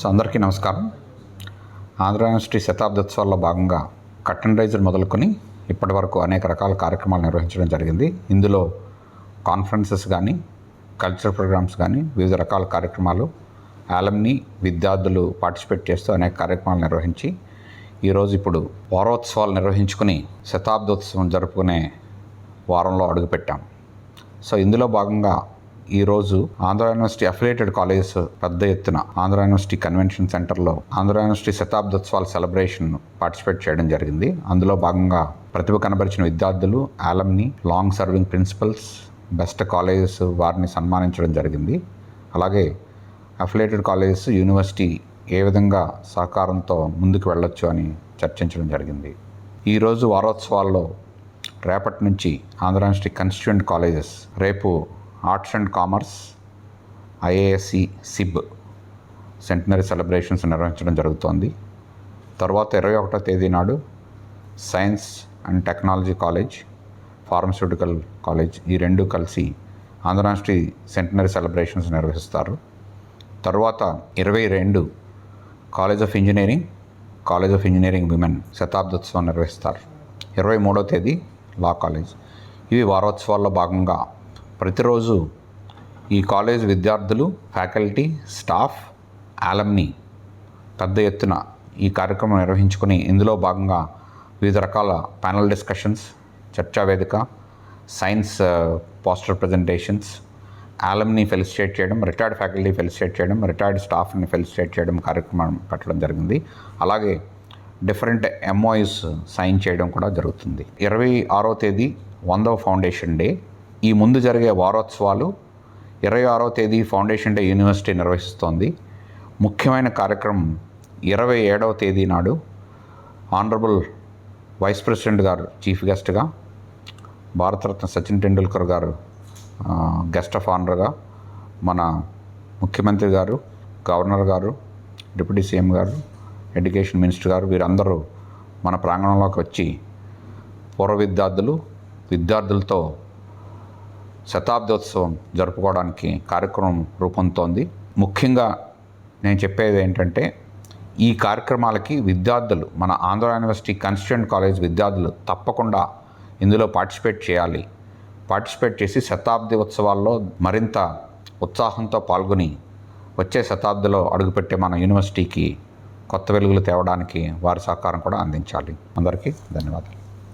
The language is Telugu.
అందరికీ నమస్కారం. ఆంధ్ర యూనివర్సిటీ శతాబ్దోత్సవాల్లో భాగంగా కర్టెన్ రైజర్ మొదలుకొని ఇప్పటి వరకు అనేక రకాల కార్యక్రమాలు నిర్వహించడం జరిగింది. ఇందులో కాన్ఫరెన్సెస్ కానీ, కల్చరల్ ప్రోగ్రామ్స్ కానీ, వివిధ రకాల కార్యక్రమాలు, ఆలమ్ని విద్యార్థులు పార్టిసిపేట్ చేస్తూ అనేక కార్యక్రమాలు నిర్వహించి ఈరోజు ఇప్పుడు వారోత్సవాలు నిర్వహించుకుని శతాబ్దోత్సవం జరుపుకునే వారంలో అడుగుపెట్టాం. ఇందులో భాగంగా ఈరోజు ఆంధ్ర యూనివర్సిటీ అఫిలియేటెడ్ కాలేజెస్ పెద్ద ఎత్తున ఆంధ్ర యూనివర్సిటీ కన్వెన్షన్ సెంటర్లో ఆంధ్ర యూనివర్సిటీ శతాబ్దోత్సవాల సెలబ్రేషన్ పార్టిసిపేట్ చేయడం జరిగింది. అందులో భాగంగా ప్రతిభ కనబరిచిన విద్యార్థులు, alumni, long serving principals, best colleges వారిని సన్మానించడం జరిగింది. అలాగే అఫిలియేటెడ్ కాలేజెస్, యూనివర్సిటీ ఏ విధంగా సహకారంతో ముందుకు వెళ్ళొచ్చు అని చర్చించడం జరిగింది. ఈరోజు వారోత్సవాల్లో రేపటి నుంచి ఆంధ్ర యూనివర్సిటీ కన్స్టిట్యూయెంట్ కాలేజెస్ రేపు ఆర్ట్స్ అండ్ కామర్స్, ఐఏఎస్సి, సిబ్ సెంటనరీ సెలబ్రేషన్స్ నిర్వహించడం జరుగుతోంది. తర్వాత 21వ తేదీ నాడు science and technology college, pharmaceutical college ఈ రెండు కలిసి ఆంధ్ర యూనివర్సిటీ సెంటనరీ సెలబ్రేషన్స్ నిర్వహిస్తారు. తర్వాత 22 కాలేజ్ ఆఫ్ ఇంజనీరింగ్ విమెన్ శతాబ్దోత్సవం నిర్వహిస్తారు. 23వ తేదీ లా కాలేజ్. ఇవి వారోత్సవాల్లో భాగంగా ప్రతిరోజు ఈ కాలేజ్ విద్యార్థులు, ఫ్యాకల్టీ, స్టాఫ్, ఆలమ్ని పెద్ద ఎత్తున ఈ కార్యక్రమం నిర్వహించుకొని ఇందులో భాగంగా వివిధ రకాల ప్యానల్ డిస్కషన్స్, చర్చా వేదిక, సైన్స్ పోస్టర్ ప్రజెంటేషన్స్, ఆలమ్ని ఫెలిసిటేట్ చేయడం, రిటైర్డ్ ఫ్యాకల్టీ ఫెలిసిటేట్ చేయడం, రిటైర్డ్ స్టాఫ్ని ఫెలిసిటేట్ చేయడం కార్యక్రమం పెట్టడం జరిగింది. అలాగే డిఫరెంట్ ఎంఓయూస్ సైన్ చేయడం కూడా జరుగుతుంది. 26వ తేదీ 100వ ఫౌండేషన్ డే. ఈ ముందు జరిగే వారోత్సవాలు 26వ తేదీ ఫౌండేషన్ డే యూనివర్సిటీ నిర్వహిస్తోంది. ముఖ్యమైన కార్యక్రమం 27వ తేదీ నాడు ఆనరబుల్ వైస్ ప్రెసిడెంట్ గారు చీఫ్ గెస్ట్గా, భారతరత్న సచిన్ టెండూల్కర్ గారు గెస్ట్ ఆఫ్ ఆనర్గా, మన ముఖ్యమంత్రి గారు, గవర్నర్ గారు, డిప్యూటీ సీఎం గారు, ఎడ్యుకేషన్ మినిస్టర్ గారు వీరందరూ మన ప్రాంగణంలోకి వచ్చి పూర్వ విద్యార్థులతో శతాబ్దోత్సవం జరుపుకోవడానికి కార్యక్రమం రూపొందుతోంది. ముఖ్యంగా నేను చెప్పేది ఏంటంటే, ఈ కార్యక్రమాలకి విద్యార్థులు, మన ఆంధ్ర యూనివర్సిటీ కన్స్టిట్యూయెంట్ కాలేజ్ విద్యార్థులు తప్పకుండా ఇందులో పార్టిసిపేట్ చేయాలి. పార్టిసిపేట్ చేసి శతాబ్ది ఉత్సవాల్లో మరింత ఉత్సాహంతో పాల్గొని వచ్చే శతాబ్దిలో అడుగుపెట్టే మన యూనివర్సిటీకి కొత్త వెలుగులు తేవడానికి వారి సహకారం కూడా అందించాలి. అందరికీ ధన్యవాదాలు.